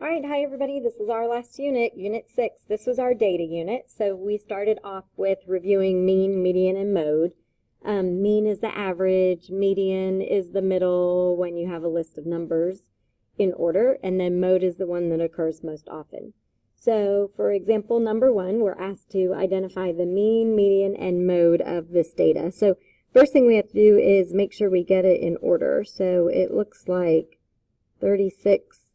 All right, hi everybody. This is our last unit, Unit 6. This was our data unit. So we started off with reviewing mean, median, and mode. Mean is the average, median is the middle when you have a list of numbers in order, and then mode is the one that occurs most often. So for example, number 1, we're asked to identify the mean, median, and mode of this data. So first thing we have to do is make sure we get it in order. So it looks like 36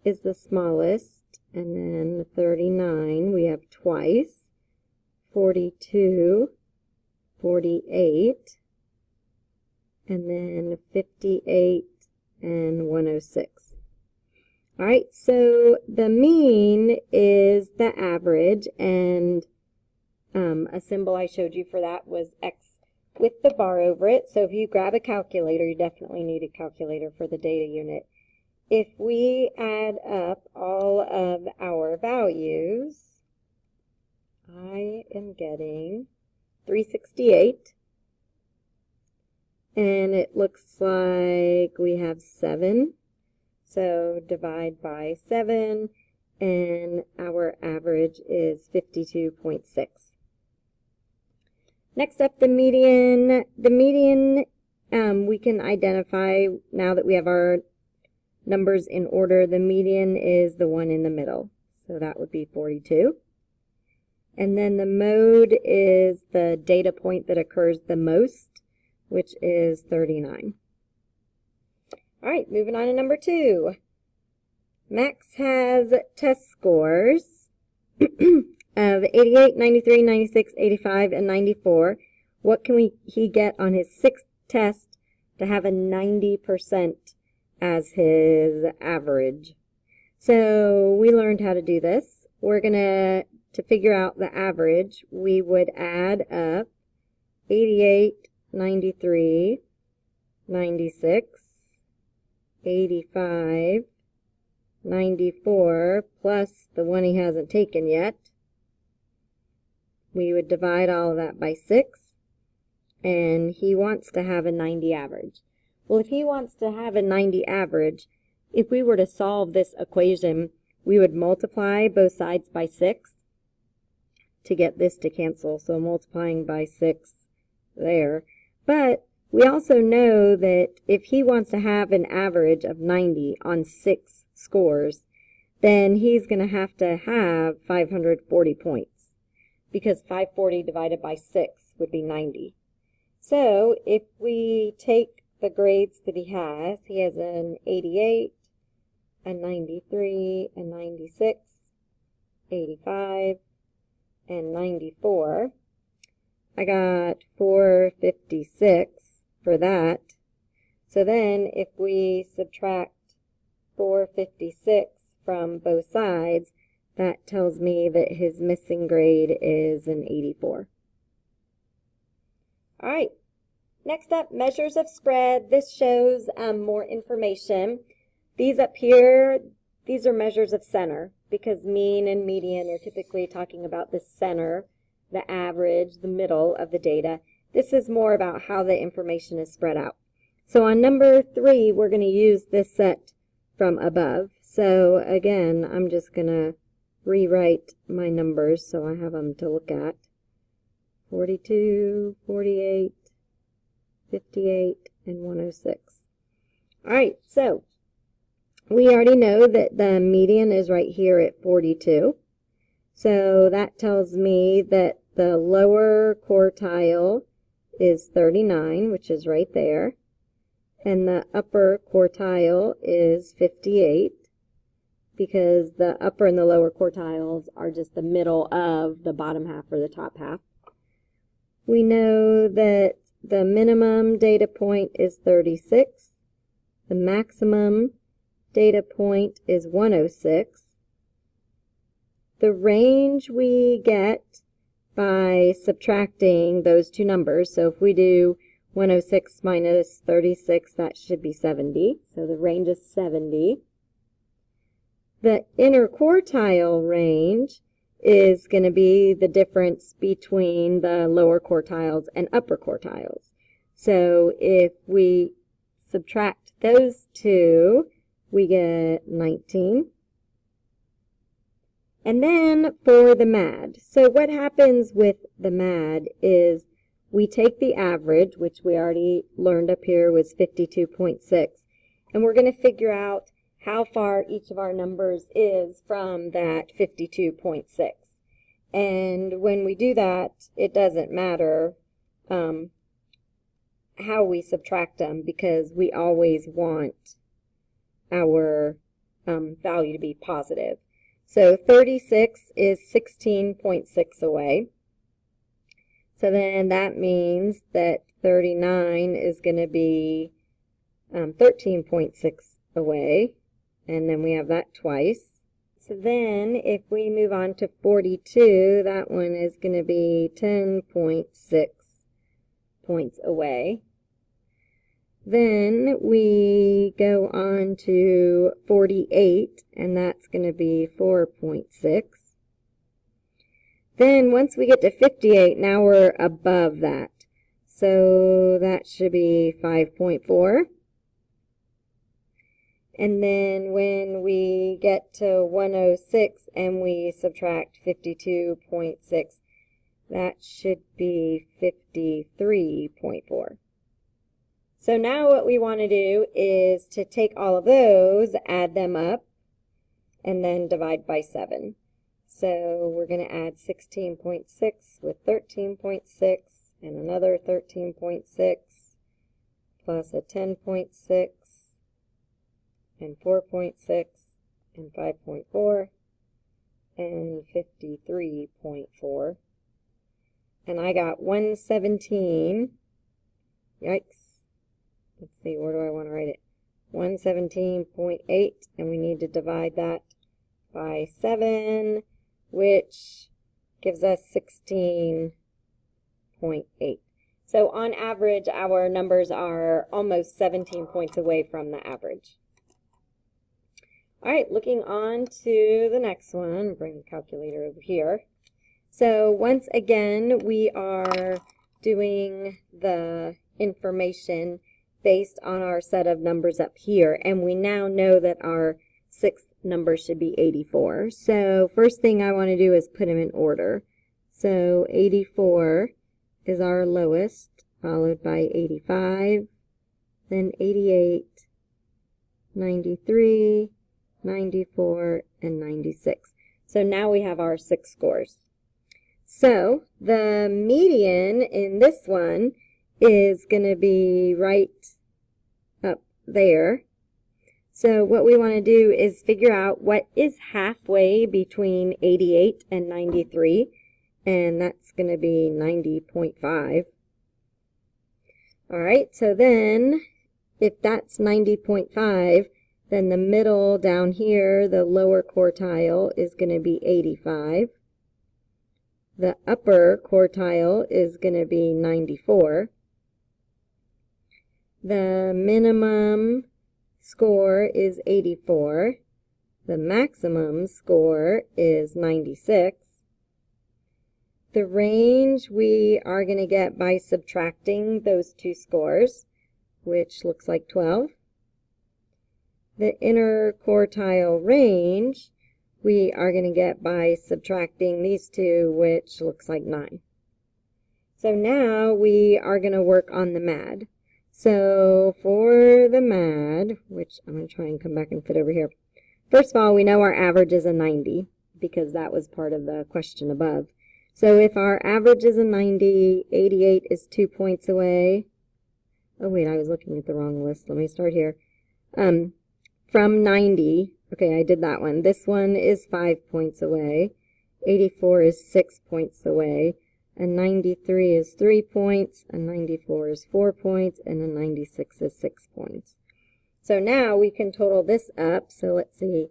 is the smallest, and then 39 we have twice, 42, 48, and then 58 and 106. All right, so the mean is the average, and a symbol I showed you for that was X with the bar over it. So if you grab a calculator, you definitely need a calculator for the data unit. If we add up all of our values, I am getting 368, and it looks like we have 7, so divide by 7, and our average is 52.6. Next up, the median. The median we can identify now that we have our numbers in order. The median is the one in the middle, so that would be 42. And then the mode is the data point that occurs the most, which is 39. All right, moving on to number 2. Max has test scores of 88, 93, 96, 85, and 94. What can he get on his 6th test to have a 90% as his average? So we learned how to do this. We're going to figure out the average, we would add up 88, 93, 96, 85, 94, plus the one he hasn't taken yet. We would divide all of that by 6, and he wants to have a 90 average. Well, if he wants to have a 90 average, if we were to solve this equation, we would multiply both sides by 6 to get this to cancel. So multiplying by 6 there. But we also know that if he wants to have an average of 90 on 6 scores, then he's going to have 540 points, because 540 divided by 6 would be 90. So if we take the grades that he has an 88, a 93, a 96, 85, and 94. I got 456 for that. So then if we subtract 456 from both sides, that tells me that his missing grade is an 84. All right. Next up, measures of spread. This shows more information. These up here, these are measures of center, because mean and median are typically talking about the center, the average, the middle of the data. This is more about how the information is spread out. So on number 3, we're going to use this set from above. So again, I'm just going to rewrite my numbers so I have them to look at. 42, 48, 58, and 106. All right, so we already know that the median is right here at 42. So that tells me that the lower quartile is 39, which is right there. And the upper quartile is 58, because the upper and the lower quartiles are just the middle of the bottom half or the top half. We know that the minimum data point is 36. The maximum data point is 106. The range we get by subtracting those two numbers, so if we do 106 minus 36, that should be 70. So the range is 70. The interquartile range is going to be the difference between the lower quartiles and upper quartiles. So if we subtract those two, we get 19. And then for the MAD. So what happens with the MAD is we take the average, which we already learned up here was 52.6, and we're going to figure out how far each of our numbers is from that 52.6. And when we do that, it doesn't matter how we subtract them, because we always want our value to be positive. So 36 is 16.6 away. So then that means that 39 is going to be 13.6 away. And then we have that twice. So then if we move on to 42, that one is going to be 10.6 points away. Then we go on to 48, and that's going to be 4.6. Then once we get to 58, now we're above that. So that should be 5.4. And then when we get to 106 and we subtract 52.6, that should be 53.4. So now what we want to do is to take all of those, add them up, and then divide by 7. So we're going to add 16.6 with 13.6 and another 13.6 plus a 10.6 and 4.6 and 5.4 and 53.4. And I got 117. Yikes. Let's see, where do I want to write it? 117.8, and we need to divide that by 7, which gives us 16.8. So on average, our numbers are almost 17 points away from the average. All right, looking on to the next one. Bring the calculator over here. So once again, we are doing the information based on our set of numbers up here, and we now know that our sixth number should be 84. So first thing I want to do is put them in order. So 84 is our lowest, followed by 85, then 88, 93, 94, and 96. So now we have our 6 scores. So the median in this one is going to be right up there. So what we want to do is figure out what is halfway between 88 and 93, and that's going to be 90.5. All right, so then if that's 90.5, then the middle down here, the lower quartile, is going to be 85. The upper quartile is going to be 94. The minimum score is 84. The maximum score is 96. The range we are going to get by subtracting those two scores, which looks like 12. The inner quartile range we are going to get by subtracting these two, which looks like 9. So now we are going to work on the MAD. So for the MAD, which I'm going to try and come back and fit over here. First of all, we know our average is a 90 because that was part of the question above. So if our average is a 90, 88 is 2 points away. Oh wait, I was looking at the wrong list. Let me start here. From 90, okay, I did that one. This one is 5 points away. 84 is 6 points away. And 93 is 3 points, and 94 is 4 points, and then 96 is 6 points. So now we can total this up. So let's see,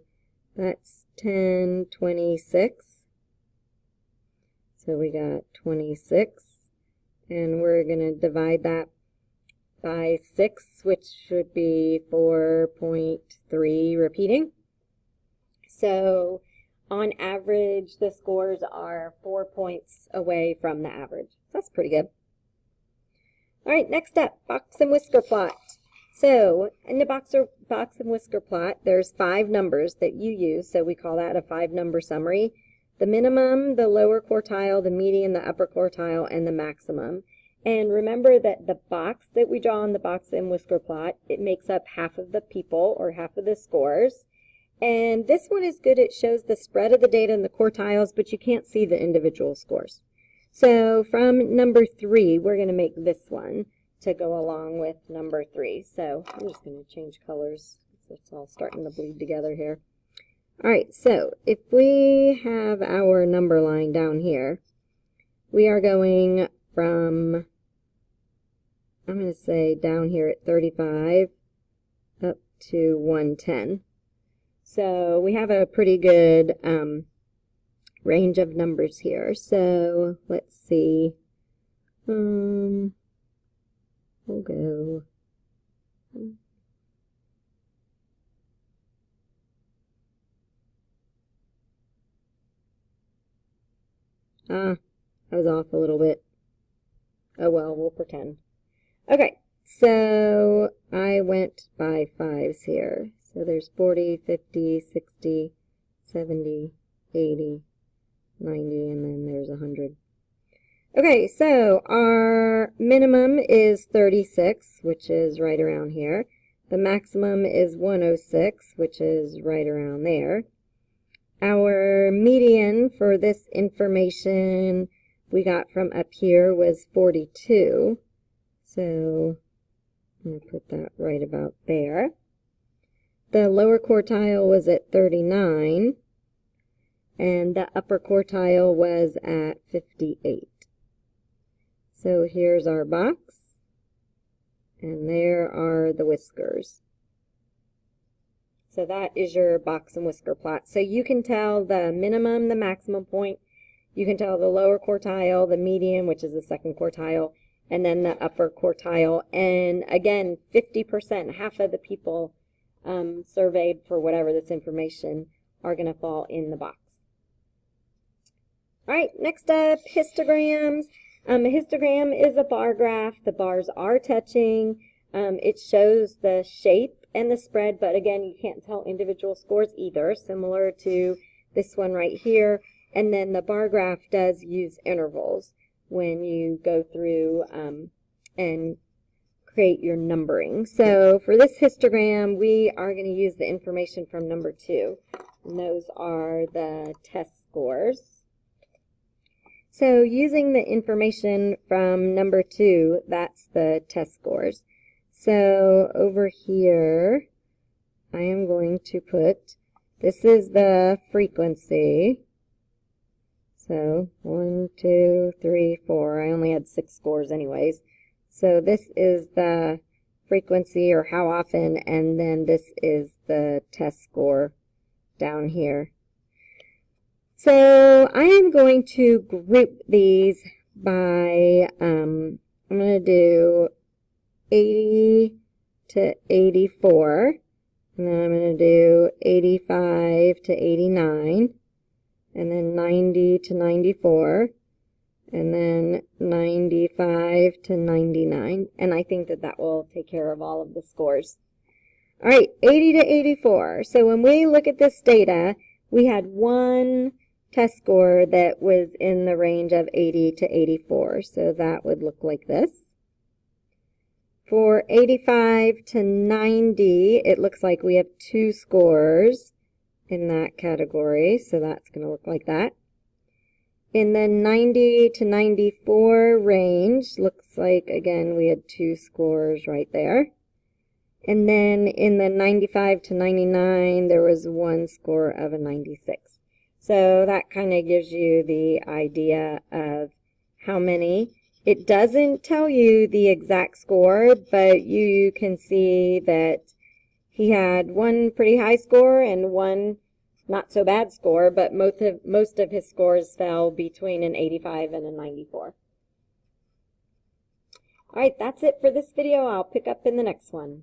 that's 10, 26. So we got 26, and we're going to divide that by 6, which should be 4.3 repeating. So on average, the scores are 4 points away from the average. That's pretty good. All right, next up, box and whisker plot. So in the box and whisker plot, there's 5 numbers that you use, so we call that a 5-number summary. The minimum, the lower quartile, the median, the upper quartile, and the maximum. And remember that the box that we draw on the box and whisker plot, it makes up half of the people or half of the scores. And this one is good. It shows the spread of the data in the quartiles, but you can't see the individual scores. So from number 3, we're going to make this one to go along with number 3. So I'm just going to change colors. It's all starting to bleed together here. All right, so if we have our number line down here, we are going from, I'm going to say down here at 35 up to 110. So we have a pretty good range of numbers here. So let's see. We'll go. I was off a little bit. Oh well, we'll pretend. Okay, so I went by 5s here. So there's 40, 50, 60, 70, 80, 90, and then there's 100. Okay, so our minimum is 36, which is right around here. The maximum is 106, which is right around there. Our median for this information we got from up here was 42. So I'm going to put that right about there. The lower quartile was at 39, and the upper quartile was at 58. So here's our box, and there are the whiskers. So that is your box and whisker plot. So you can tell the minimum, the maximum point. You can tell the lower quartile, the median, which is the second quartile, and then the upper quartile. And again, 50%, half of the people surveyed for whatever this information are going to fall in the box. All right, next up, histograms. A histogram is a bar graph. The bars are touching. It shows the shape and the spread, but again, you can't tell individual scores either, similar to this one right here. And then the bar graph does use intervals when you go through and create your numbering. So for this histogram, we are going to use the information from number 2. And those are the test scores. So using the information from number 2, that's the test scores. So over here, I am going to put, this is the frequency. So 1, 2, 3, 4. I only had 6 scores anyways. So this is the frequency or how often, and then this is the test score down here. So I am going to group these by, I'm going to do 80 to 84, and then I'm going to do 85 to 89, and then 90 to 94, and then 95 to 99, and I think that that will take care of all of the scores. All right, 80 to 84. So when we look at this data, we had one test score that was in the range of 80 to 84, so that would look like this. For 85 to 90, it looks like we have 2 scores in that category, so that's going to look like that. In the 90 to 94 range, looks like, again, we had 2 scores right there. And then in the 95 to 99, there was 1 score of a 96. So that kind of gives you the idea of how many. It doesn't tell you the exact score, but you can see that he had 1 pretty high score and 1 not so bad score, but most of his scores fell between an 85 and a 94. All right, that's it for this video. I'll pick up in the next one.